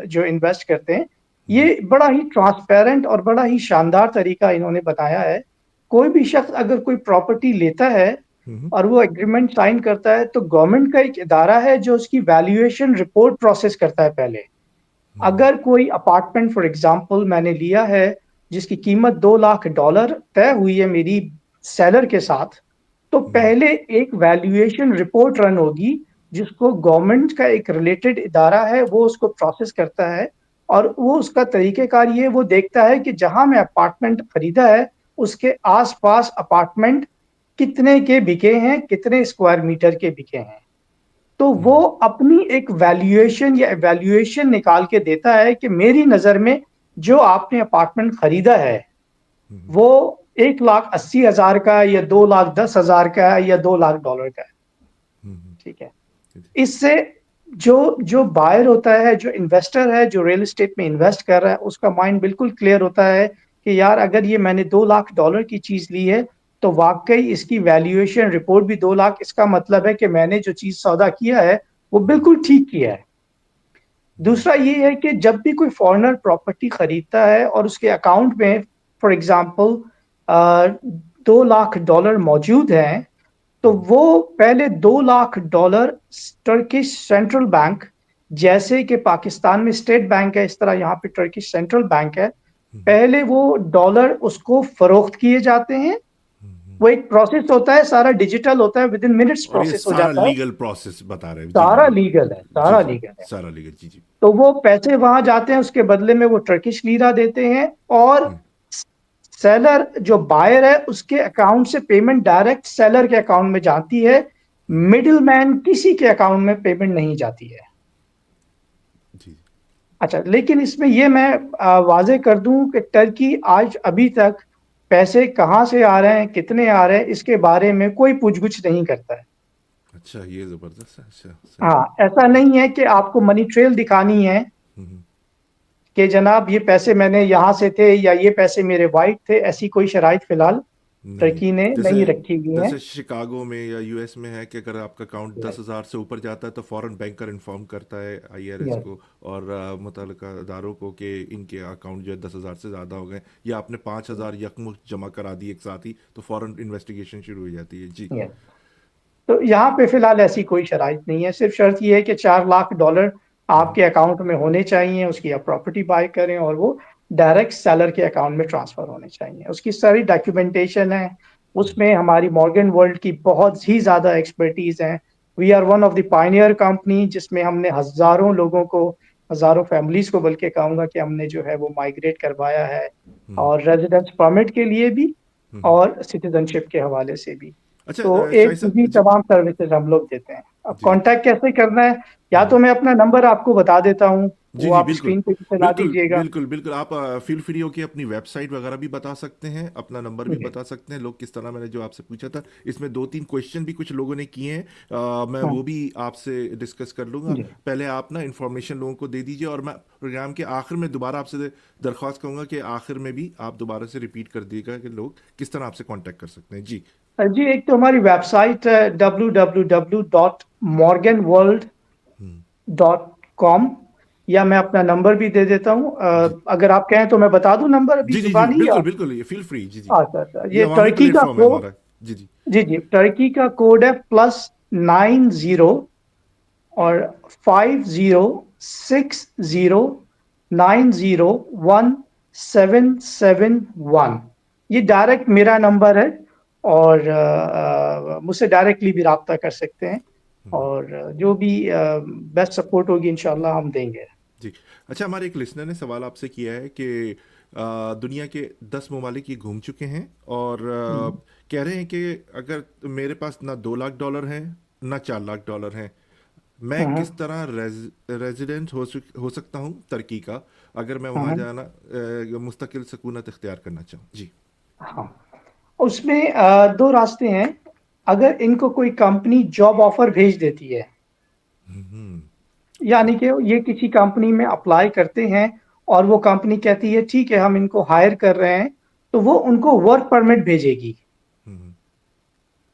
جو انویسٹ کرتے ہیں، یہ بڑا ہی ٹرانسپیرنٹ اور بڑا ہی شاندار طریقہ انہوں نے بتایا ہے. کوئی بھی شخص اگر کوئی پراپرٹی لیتا ہے اور وہ ایگریمنٹ سائن کرتا ہے تو گورنمنٹ کا ایک ادارہ ہے جو اس کی ویلیویشن رپورٹ پروسیس کرتا ہے پہلے. اگر کوئی اپارٹمنٹ فار ایگزامپل میں نے لیا ہے جس کی قیمت $2 لاکھ طے ہوئی ہے میری سیلر کے ساتھ، تو پہلے ایک ویلیویشن رپورٹ رن ہوگی جس کو گورنمنٹ کا ایک ریلیٹڈ ادارہ ہے وہ اس کو پروسیس کرتا ہے. اور وہ اس کا طریقہ کار یہ وہ دیکھتا ہے کہ جہاں میں اپارٹمنٹ خریدا ہے اس کے آس پاس اپارٹمنٹ کتنے کے بکے ہیں، کتنے اسکوائر میٹر کے بکے ہیں. تو وہ اپنی ایک ویلیویشن یا ایویلیویشن نکال کے دیتا ہے کہ میری نظر میں جو آپ نے اپارٹمنٹ خریدا ہے وہ $1,80,000 کا ہے یا $2,10,000 کا ہے یا $2 لاکھ کا ہے. ٹھیک ہے. اس سے جو بائر ہوتا ہے، جو انویسٹر ہے، جو ریل اسٹیٹ میں انویسٹ کر رہا ہے، اس کا مائنڈ بالکل کلیئر ہوتا ہے کہ یار اگر یہ میں نے $2 لاکھ کی چیز لی ہے تو واقعی اس کی ویلیویشن رپورٹ بھی 2 لاکھ، اس کا مطلب ہے کہ میں نے جو چیز سودا کیا ہے وہ بالکل ٹھیک کیا ہے. دوسرا یہ ہے کہ جب بھی کوئی فارنر پراپرٹی خریدتا ہے اور اس کے اکاؤنٹ میں فار ایگزامپل $2 لاکھ موجود ہیں، تو وہ پہلے $2 لاکھ ٹرکش سینٹرل بینک، جیسے کہ پاکستان میں اسٹیٹ بینک ہے اس طرح یہاں پہ ٹرکش سینٹرل بینک ہے، پہلے وہ ڈالر اس کو فروخت کیے جاتے ہیں. وہ ایک پروسیس ہوتا ہے، سارا ڈیجیٹل ہوتا ہے، ود ان منٹس اور یہ پروسیس ہو سارا جاتا ہے. لیگل پروسیس بتا رہے ہیں. جی سارا جی لیگل ہے، جی سارا جی، لیگل ہے. سارا لیگل. جی جی. تو وہ پیسے وہاں جاتے ہیں، اس کے بدلے میں وہ ٹرکش لیرا دیتے ہیں، اور سیلر جو بائر ہے اس کے اکاؤنٹ سے پیمنٹ ڈائریکٹ سیلر کے اکاؤنٹ میں جاتی ہے. مڈل مین کسی کے اکاؤنٹ میں پیمنٹ نہیں جاتی ہے. جی. اچھا، لیکن اس میں یہ میں واضح کر دوں کہ ٹرکی آج ابھی تک پیسے کہاں سے آ رہے ہیں، کتنے آ رہے ہیں، اس کے بارے میں کوئی پوچھ گچھ نہیں کرتا ہے. اچھا، یہ زبردست ہے. اچھا صحیح. ہاں، ایسا نہیں ہے کہ آپ کو منی ٹریل دکھانی ہے کہ جناب یہ پیسے میں نے یہاں سے تھے یا یہ پیسے میرے وائٹ تھے. ایسی کوئی شرائط فی الحال نہیں، ترکی نے نہیں رکھی ہوئی ہیں. جیسے شکاگو میں یا یو ایس میں ہے کہ اگر آپ کا اکاؤنٹ 10,000 سے اوپر جاتا ہے تو فوراً بینکر انفارم کرتا ہے IRS کو اور متعلقہ اداروں کو کہ ان کے اکاؤنٹ جو ہے 10,000 سے زیادہ ہو گئے، یا آپ نے 5,000 یکمشت جمع کرا دی ایک ساتھ ہی، تو فوراً انویسٹیگیشن شروع ہو جاتی ہے. جی. تو یہاں پہ فی الحال ایسی کوئی شرائط نہیں ہے. صرف شرط یہ ہے کہ $4 لاکھ آپ کے اکاؤنٹ میں ہونے چاہیے، اس کی آپ پراپرٹی بائی کریں اور وہ ڈائریکٹ سیلر کے اکاؤنٹ میں ٹرانسفر ہونے چاہیے. اس کی ساری ڈاکیومنٹیشن ہے، اس میں ہماری مورگن ورلڈ کی بہت ہی زیادہ ایکسپرٹیز ہیں. We are one of the pioneer company جس میں ہم نے ہزاروں لوگوں کو ہزاروں فیملیز کو بلکہ کہوں گا کہ ہم نے جو ہے وہ مائگریٹ کروایا ہے, اور ریزیڈنس پرمٹ کے لیے بھی اور سٹیزن شپ کے حوالے سے بھی. اچھا تو شاہد ایک صاحب ہی جی تمام سروسز ہم لوگ دیتے ہیں. اب جی کانٹیکٹ کیسے کرنا ہے, یا تو میں اپنا نمبر آپ کو بتا دیتا ہوں, جی وہ جی آپ بالکل اسکرین پہ بھی چلا بالکل دیجیے گا. بالکل بالکل آپ فیل فری ہو کے اپنی ویب سائٹ وغیرہ بھی بتا سکتے ہیں, اپنا نمبر بھی جی بتا سکتے ہیں. لوگ کس طرح, میں نے جو آپ سے پوچھا تھا اس میں 2-3 کویشچن بھی کچھ لوگوں نے کیے ہیں, میں ہاں وہ بھی آپ سے ڈسکس کر لوں گا. جی پہلے آپ نا انفارمیشن لوگوں کو دے دیجیے, اور میں پروگرام کے آخر میں دوبارہ آپ سے درخواست کروں گا کہ آخر میں بھی آپ دوبارہ سے ریپیٹ کر دیے گا کہ لوگ کس طرح آپ سے کانٹیکٹ کر سکتے ہیں. جی جی, ایک تو ہماری ویب سائٹ ہے www.morganworld.com, یا میں اپنا نمبر بھی دے دیتا ہوں, جی اگر آپ کہیں تو میں بتا دوں نمبر ابھی جی جی جی زبانی, یا بالکل بالکل, یہ فیل فری. جی جی, اچھا اچھا, یہ یہ عوامی ٹرکی پلیٹ کا فارم ہے کوڈ, ہمارا. جی جی جی جی, ٹرکی کا کوڈ ہے +90 اور 5060901771. یہ ڈائریکٹ میرا نمبر ہے, اور مجھ سے ڈائریکٹلی بھی رابطہ کر سکتے ہیں, اور جو بھی بیسٹ سپورٹ ہوگی انشاءاللہ ہم دیں گے. جی. اچھا, ہمارے ایک لسنر نے سوال آپ سے کیا ہے کہ دنیا کے 10 ممالک یہ گھوم چکے ہیں, اور کہہ رہے ہیں کہ اگر میرے پاس نہ $2 لاکھ ہیں نہ $4 لاکھ ہیں, میں ہاں کس طرح ریزیڈنٹ ہو سکتا ہوں ترکی کا, اگر میں وہاں ہاں جانا مستقل سکونت اختیار کرنا چاہوں. جی ہاں, اس میں دو راستے ہیں. اگر ان کو کوئی کمپنی جاب آفر بھیج دیتی ہے, یعنی کہ یہ کسی کمپنی میں اپلائی کرتے ہیں اور وہ کمپنی کہتی ہے ٹھیک ہے ہم ان کو ہائر کر رہے ہیں, تو وہ ان کو ورک پرمٹ بھیجے گی.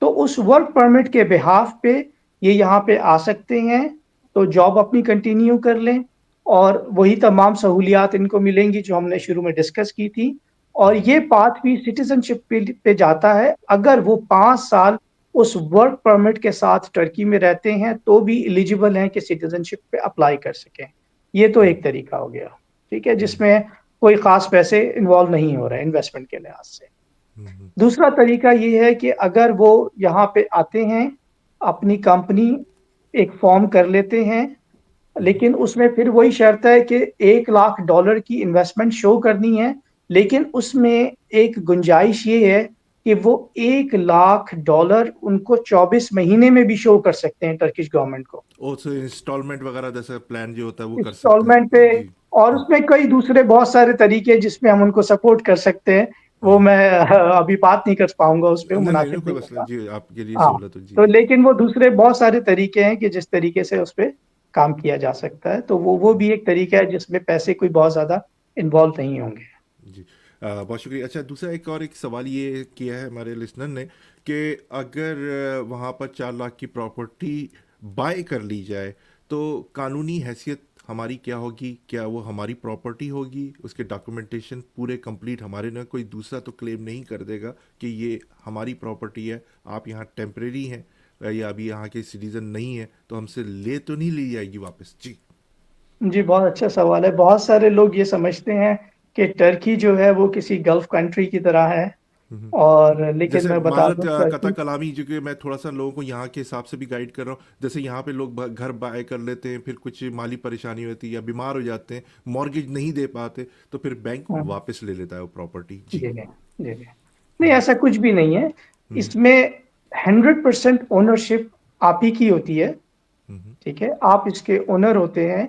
تو اس ورک پرمٹ کے بہاف پہ یہ یہاں پہ آ سکتے ہیں, تو جاب اپنی کنٹینیو کر لیں, اور وہی تمام سہولیات ان کو ملیں گی جو ہم نے شروع میں ڈسکس کی تھی. اور یہ پاتھ بھی سٹیزن شپ پہ جاتا ہے اگر وہ 5 سال اس ورک پرمٹ کے ساتھ ٹرکی میں رہتے ہیں, تو بھی ایلیجیبل ہیں کہ سٹیزن شپ پہ اپلائی کر سکیں. یہ تو ایک طریقہ ہو گیا, ٹھیک ہے, جس میں کوئی خاص پیسے انوالو نہیں ہو رہے انویسٹمنٹ کے لحاظ سے. دوسرا طریقہ یہ ہے کہ اگر وہ یہاں پہ آتے ہیں, اپنی کمپنی ایک فارم کر لیتے ہیں, لیکن اس میں پھر وہی شرط ہے کہ $1 لاکھ کی انویسٹمنٹ شو کرنی ہے, لیکن اس میں ایک گنجائش یہ ہے کہ وہ $1 لاکھ ان کو 24 مہینے میں بھی شو کر سکتے ہیں ٹرکش گورنمنٹ کو, انسٹالمنٹ وغیرہ جیسا پلان جو ہوتا ہے وہ کر سکتے ہیں. انسٹالمنٹ پہ. جی اور اس میں کئی دوسرے بہت سارے طریقے جس میں ہم ان کو سپورٹ کر سکتے ہیں, وہ میں ابھی بات نہیں کر پاؤں گا, اس پہ نہیں نہیں مناسب نہیں, کوئی نہیں مسئلہ ہوگا. نہیں. جی آپ کے لیے ہاں, سہولت ہو. جی تو جی لیکن وہ دوسرے بہت سارے طریقے ہیں کہ جس طریقے سے اس پہ کام کیا جا سکتا ہے, تو وہ بھی ایک طریقہ ہے جس میں پیسے کوئی بہت زیادہ انوالو نہیں ہوں گے. جی بہت شکریہ. اچھا, دوسرا ایک سوال یہ کیا ہے ہمارے لسنر نے کہ اگر وہاں پر 4 لاکھ کی پراپرٹی بائی کر لی جائے تو قانونی حیثیت ہماری کیا ہوگی؟ کیا وہ ہماری پراپرٹی ہوگی؟ اس کے ڈاکومنٹیشن پورے کمپلیٹ ہمارے, نہ کوئی دوسرا تو کلیم نہیں کر دے گا کہ یہ ہماری پراپرٹی ہے, آپ یہاں ٹیمپریری ہیں یا ابھی یہاں کے سٹیزن نہیں ہیں, تو ہم سے لے تو نہیں لی جائے گی واپس؟ جی جی, بہت اچھا سوال ہے. بہت سارے لوگ یہ سمجھتے ہیں کہ ٹرکی جو ہے وہ کسی گلف کنٹری کی طرح ہے, اور لیکن جیسے میں بتا معذرت دوں قطع ٹرکی, کلامی, جو کہ میں تھوڑا سا لوگوں کو یہاں کے حساب سے بھی گائیڈ کر رہا ہوں. جیسے یہاں پہ لوگ گھر بائی کر لیتے ہیں, پھر کچھ مالی پریشانی ہوتی ہے یا بیمار ہو جاتے ہیں, مارگیج نہیں دے پاتے, تو پھر بینک ہاں, واپس لے لیتا ہے وہ پراپرٹی. جی جی جی جی جی, نہیں ایسا کچھ بھی نہیں ہے. اس میں 100% اونرشپ آپ ہی کی ہوتی ہے, ٹھیک ہے, آپ اس کے اونر ہوتے ہیں,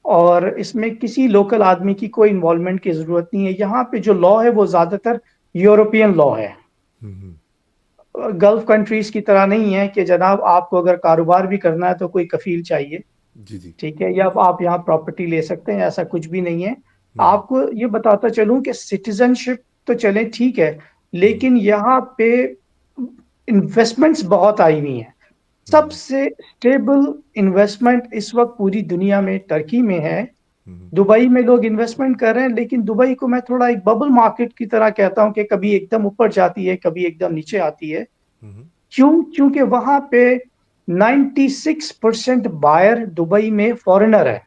اور اس میں کسی لوکل آدمی کی کوئی انوالومنٹ کی ضرورت نہیں ہے. یہاں پہ جو لا ہے وہ زیادہ تر یورپین لا ہے, گلف کنٹریز کی طرح نہیں ہے کہ جناب آپ کو اگر کاروبار بھی کرنا ہے تو کوئی کفیل چاہیے, جی جی ٹھیک ہے, یا آپ یہاں پراپرٹی لے سکتے ہیں, ایسا کچھ بھی نہیں ہے. آپ کو یہ بتاتا چلوں کہ سٹیزن شپ تو چلے ٹھیک ہے, لیکن یہاں پہ انویسٹمنٹس بہت آئی ہوئی ہیں. سب سے اسٹیبل انویسٹمنٹ اس وقت پوری دنیا میں ٹرکی میں ہے. دبئی میں لوگ انویسٹمنٹ کر رہے ہیں, لیکن دبئی کو میں تھوڑا ایک ببل مارکیٹ کی طرح کہتا ہوں کہ کبھی ایک دم اوپر جاتی ہے, کبھی ایک دم نیچے آتی ہے. کیونکہ وہاں پہ 96% بائر دبئی میں فارنر ہے,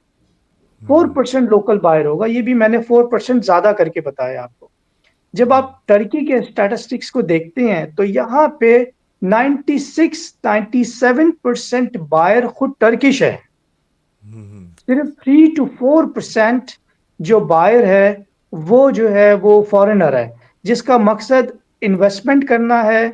4% لوکل بائر ہوگا. یہ بھی میں نے 4% زیادہ کر کے بتایا آپ کو. جب آپ ٹرکی کے اسٹیٹسٹکس کو دیکھتے ہیں تو یہاں پہ 96-97% بائر خود ٹرکش ہے. صرف 3 to 4% جو بائر ہے وہ جو ہے وہ فارنر ہے، جس کا مقصد انویسٹمنٹ کرنا ہے،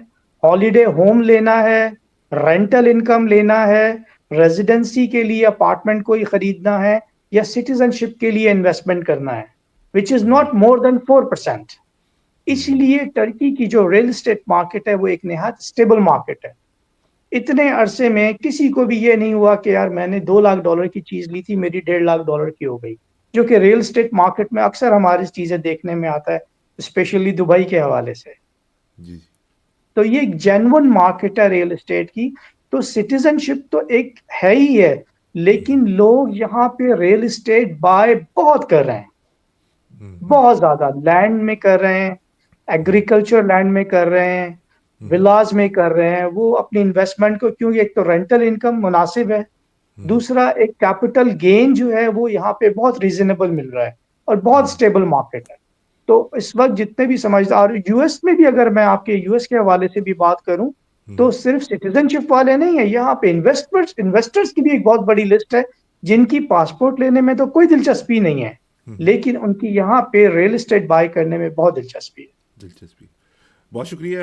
ہالیڈے ہوم لینا ہے، رینٹل انکم لینا ہے، ریزیڈنسی کے لیے اپارٹمنٹ کوئی خریدنا ہے، یا سٹیزن شپ کے لیے انویسٹمنٹ کرنا ہے، وچ از ناٹ مور دین 4%. اس لیے ٹرکی کی جو ریل اسٹیٹ مارکیٹ ہے وہ ایک نہایت اسٹیبل مارکیٹ ہے. اتنے عرصے میں کسی کو بھی یہ نہیں ہوا کہ یار میں نے $2 لاکھ کی چیز لی تھی میری $1.5 لاکھ کی ہو گئی، جو کہ ریل اسٹیٹ مارکیٹ میں اکثر ہماری چیزیں دیکھنے میں آتا ہے، اسپیشلی دبئی کے حوالے سے. جی تو یہ ایک جینون مارکیٹ ہے ریل اسٹیٹ کی. تو سٹیزن شپ تو ایک ہے ہی ہے، لیکن لوگ یہاں پہ ریل اسٹیٹ بائی بہت کر رہے ہیں، بہت زیادہ لینڈ میں کر رہے ہیں، ایگریکلچر لینڈ میں کر رہے ہیں، ولاز میں کر رہے ہیں. وہ اپنی انویسٹمنٹ کو، کیونکہ ایک تو رینٹل انکم مناسب ہے، دوسرا ایک کیپٹل گین جو ہے وہ یہاں پہ بہت ریزنیبل مل رہا ہے اور بہت سٹیبل مارکیٹ ہے. تو اس وقت جتنے بھی سمجھدار یو ایس میں بھی، اگر میں آپ کے یو ایس کے حوالے سے بھی بات کروں تو صرف سٹیزن شپ والے نہیں ہیں، یہاں پہ انویسٹرز کی بھی ایک بہت بڑی لسٹ ہے جن کی پاسپورٹ لینے میں تو کوئی دلچسپی نہیں ہے، لیکن ان کی یہاں پہ ریل اسٹیٹ بائی کرنے میں بہت دلچسپی ہے. دلچسپی. بہت شکریہ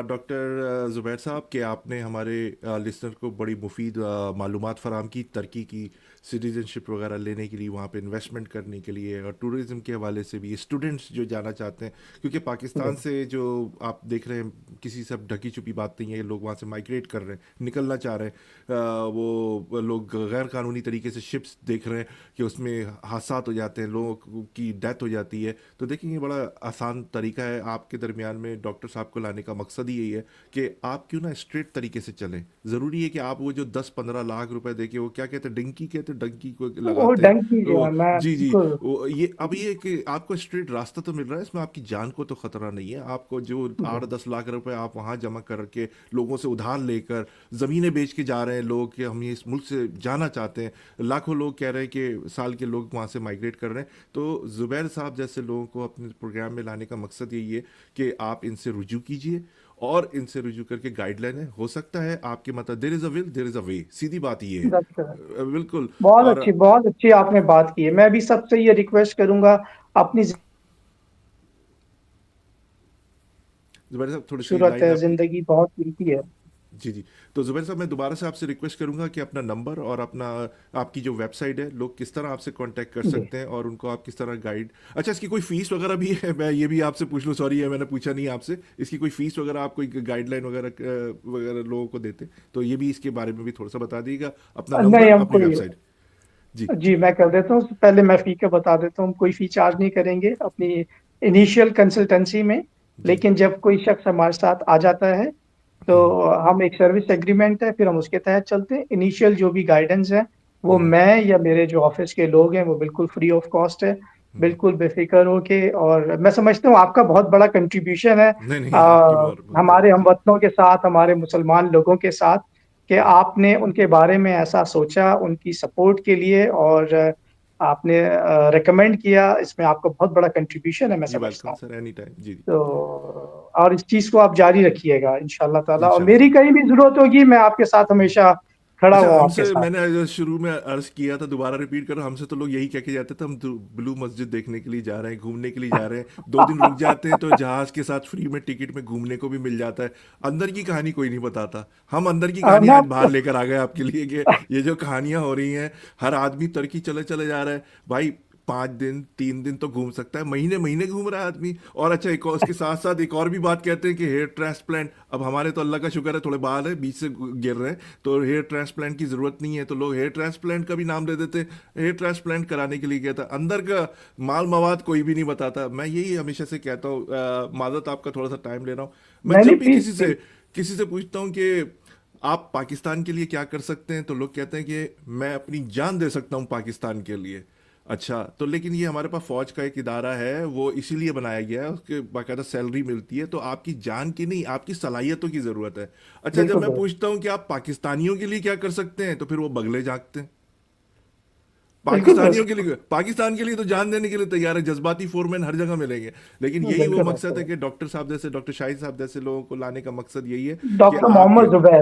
ڈاکٹر زبیر صاحب کہ آپ نے ہمارے لسنر کو بڑی مفید معلومات فراہم کی ترکی کی سٹیزن شپ وغیرہ لینے کے لیے، وہاں پہ انویسٹمنٹ کرنے کے لیے، اور ٹورزم کے حوالے سے بھی اسٹوڈنٹس جو جانا چاہتے ہیں، کیونکہ پاکستان سے جو آپ دیکھ رہے ہیں کسی سے ڈھکی چھپی بات نہیں ہے، لوگ وہاں سے مائگریٹ کر رہے ہیں، نکلنا چاہ رہے ہیں. وہ لوگ غیر قانونی طریقے سے شپس دیکھ رہے ہیں کہ اس میں حادثات ہو جاتے ہیں، لوگوں کی ڈیتھ ہو جاتی ہے. تو دیکھیں یہ بڑا آسان طریقہ ہے. آپ کے درمیان میں ڈاکٹر صاحب کو لانے کا مقصد ہی یہی ہے کہ آپ کیوں نہ اسٹریٹ طریقے سے چلیں. ضروری ہے کہ آپ وہ جو 10-15 لاکھ روپے دے کے، وہ کیا کہتے ہیں، ڈنکی کہتے ہیں، ڈنکی کو وہ لگاتے ہیں. ڈنکی جو وہ ہے، میں جی جی، بالکل یہ اب یہ کہ آپ کو اسٹریٹ راستہ تو مل رہا ہے، اس میں آپ کی جان کو تو خطرہ نہیں ہے. آپ کو جو 8-10 لاکھ روپے آپ وہاں جمع کر کے لوگوں سے ادھار لے کر زمینیں بیچ کے جا رہے ہیں لوگ کہ ہم یہ اس ملک سے جانا چاہتے ہیں. لاکھوں لوگ کہہ رہے ہیں کہ سال کے لوگ وہاں سے مائگریٹ کر رہے ہیں. تو زبیر صاحب جیسے لوگوں کو اپنے پروگرام میں لانے کا مقصد یہی ہے کہ آپ ان سے رجوع کیجئے، اور ان سے رجوع کر کے گائیڈ لائن ہے. ہو سکتا ہے آپ کے مطلب دیر از اے ول دیر از اے وے، سیدھی بات یہ ہے. بالکل. اور بہت اچھی آپ نے بات کی ہے. میں بھی سب سے یہ ریکویسٹ کروں گا، اپنی زبیر صاحب تھوڑی سی صورت لائن ہے، آپ کی. زندگی بہت قیمتی ہے. جی جی. تو زبیر صاحب میں دوبارہ سے آپ سے ریکویسٹ کروں گا کہ اپنا نمبر اور اپنا آپ کی جو ویب سائٹ ہے، لوگ کس طرح آپ سے کانٹیکٹ کر جی سکتے ہیں اور ان کو آپ کس طرح گائیڈ. اچھا، اس کی کوئی فیس وغیرہ بھی ہے؟ میں یہ بھی آپ سے پوچھ لوں، سوری ہے میں نے پوچھا نہیں آپ سے. اس کی کوئی فیس وغیرہ، آپ کوئی گائیڈ لائن وغیرہ وغیرہ لوگوں کو دیتے تو یہ بھی اس کے بارے میں بھی تھوڑا سا بتا دیجیے گا، اپنا نہیں، نمبر، ہم اپنی ویب کوئی، سائٹ. جی جی میں کر دیتا ہوں. پہلے میں فی کا بتا دیتا ہوں، کوئی فی چارج نہیں کریں گے اپنی انیشیل کنسلٹنسی میں. جی لیکن جب کوئی شخص ہمارے ساتھ آ جاتا ہے تو ہم ایک سروس ایگریمنٹ ہے، پھر ہم اس کے تحت چلتے ہیں. انیشیل جو بھی گائیڈنس ہے وہ میں یا میرے جو آفس کے لوگ ہیں وہ بالکل فری آف کاسٹ ہے، بالکل بے فکر ہو کے. اور میں سمجھتا ہوں آپ کا بہت بڑا کنٹریبیوشن ہے نہیں نہیں، آپ کی بہت ہمارے ہم جی وطنوں کے ساتھ، ہمارے مسلمان لوگوں کے ساتھ، کہ آپ نے ان کے بارے میں ایسا سوچا ان کی سپورٹ کے لیے، اور آپ نے ریکمینڈ کیا. اس میں آپ کا بہت بڑا کنٹریبیوشن ہے، میں جی. سمجھتا ویلکم ہوں. سر، اینی ٹائم. جی جی. تو اور اس چیز کو آپ جاری رکھیے گا انشاءاللہ تعالیٰ، اور انشاءاللہ. میری کہیں بھی ضرورت ہوگی میں آپ کے ساتھ ہمیشہ کھڑا اچھا، ہوں ہم آپ سے کے میں ساتھ. نے شروع میں عرض کیا تھا، دوبارہ ریپیٹ کر رہا ہوں، ہم سے تو لوگ یہی کہہ کے جاتے تھے ہم تو بلو مسجد دیکھنے کے لیے جا رہے ہیں، گھومنے کے لیے جا رہے ہیں. 2 دن رک جاتے ہیں تو جہاز کے ساتھ فری میں ٹکٹ میں گھومنے کو بھی مل جاتا ہے. اندر کی کہانی کوئی نہیں بتاتا. ہم اندر کی کہانی میں آج باہر لے کر آ گئے آپ کے لیے کہ یہ جو کہانیاں ہو رہی ہیں، ہر آدمی ترکی چلے جا رہا ہے بھائی. 5 دن 3 دن تو گھوم سکتا ہے، مہینے مہینے گھوم رہا ہے آدمی. اور اچھا، ایک اور اس کے ساتھ ساتھ ایک اور بھی بات کہتے ہیں کہ ہیئر ٹرانسپلانٹ، اب ہمارے تو اللہ کا شکر ہے تھوڑے بال ہے بیچ سے گر رہے ہیں تو ہیئر ٹرانسپلانٹ کی ضرورت نہیں ہے، تو لوگ ہیئر ٹرانسپلانٹ کا بھی نام دے دیتے. ہیئر ٹرانسپلانٹ کرانے کے لیے کہتا ہے، اندر کا مال مواد کوئی بھی نہیں بتاتا. میں یہی ہمیشہ سے کہتا ہوں، معذرت آپ کا تھوڑا سا ٹائم لے رہا ہوں. میں نہیں جب نہیں بھی پلیز. کسی سے پوچھتا ہوں کہ آپ پاکستان کے لیے کیا کر سکتے ہیں، تو لوگ کہتے ہیں کہ میں اپنی جان دے سکتا ہوں پاکستان کے لیے. اچھا، تو لیکن یہ ہمارے پاس فوج کا ایک ادارہ ہے، وہ اسی لیے بنایا گیا ہے، اس کے باقاعدہ سیلری ملتی ہے، تو آپ کی جان کی نہیں، آپ کی صلاحیتوں کی ضرورت ہے. اچھا، جب بالکل میں درست. پوچھتا ہوں کہ آپ پاکستانیوں کے لیے کیا کر سکتے ہیں، تو پھر وہ بگلے جھانکتے ہیں. بالکل پاکستانیوں درست. کے لیے، پاکستان کے لیے تو جان دینے کے لیے تیار ہے، جذباتی فورمین ہر جگہ ملیں گے. لیکن یہی وہ بالکل مقصد ہے درست. کہ ڈاکٹر صاحب جیسے، ڈاکٹر شاہد صاحب جیسے لوگوں کو لانے کا مقصد یہی ہے کہ ڈاکٹر آپ کے. محمد زبیر.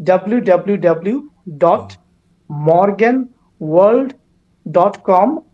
www.morganworld.com।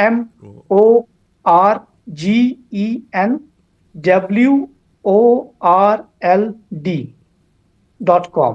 MORGENWORLD.com।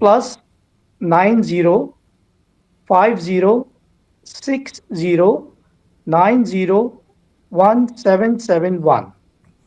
+905060901771।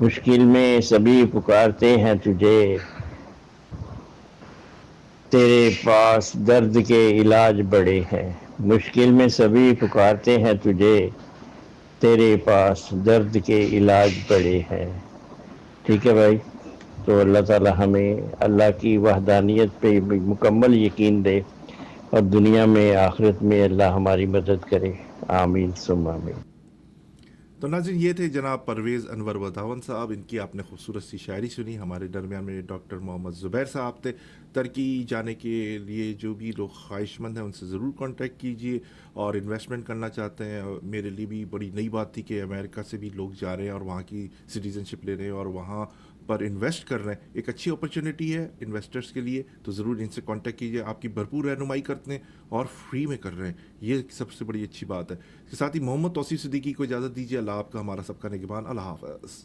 مشکل میں سبھی پکارتے ہیں تجھے، تیرے پاس درد کے علاج بڑے ہیں. مشکل میں سبھی پکارتے ہیں تجھے، تیرے پاس درد کے علاج بڑے ہیں. ٹھیک ہے بھائی. تو اللہ تعالی ہمیں اللہ کی وحدانیت پہ مکمل یقین دے، اور دنیا میں آخرت میں اللہ ہماری مدد کرے. آمین ثم آمین. تو ناظرین، یہ تھے جناب پرویز انور وداون صاحب. ان کی آپ نے خوبصورت سی شاعری سنی. ہمارے درمیان میں ڈاکٹر محمد زبیر صاحب تھے. ترکی جانے کے لیے جو بھی لوگ خواہش مند ہیں ان سے ضرور کانٹیکٹ کیجیے، اور انویسٹمنٹ کرنا چاہتے ہیں. میرے لیے بھی بڑی نئی بات تھی کہ امریکہ سے بھی لوگ جا رہے ہیں اور وہاں کی سٹیزن شپ لے رہے ہیں اور وہاں پر انویسٹ کر رہے ہیں. ایک اچھی اپرچونیٹی ہے انویسٹرز کے لیے، تو ضرور ان سے کانٹیکٹ کیجیے. آپ کی بھرپور رہنمائی کرتے ہیں اور فری میں کر رہے ہیں، یہ سب سے بڑی اچھی بات ہے. اس کے ساتھ ہی محمد توصیف صدیقی کو اجازت دیجیے. اللہ آپ کا، ہمارا سب کا نگہبان. اللہ حافظ.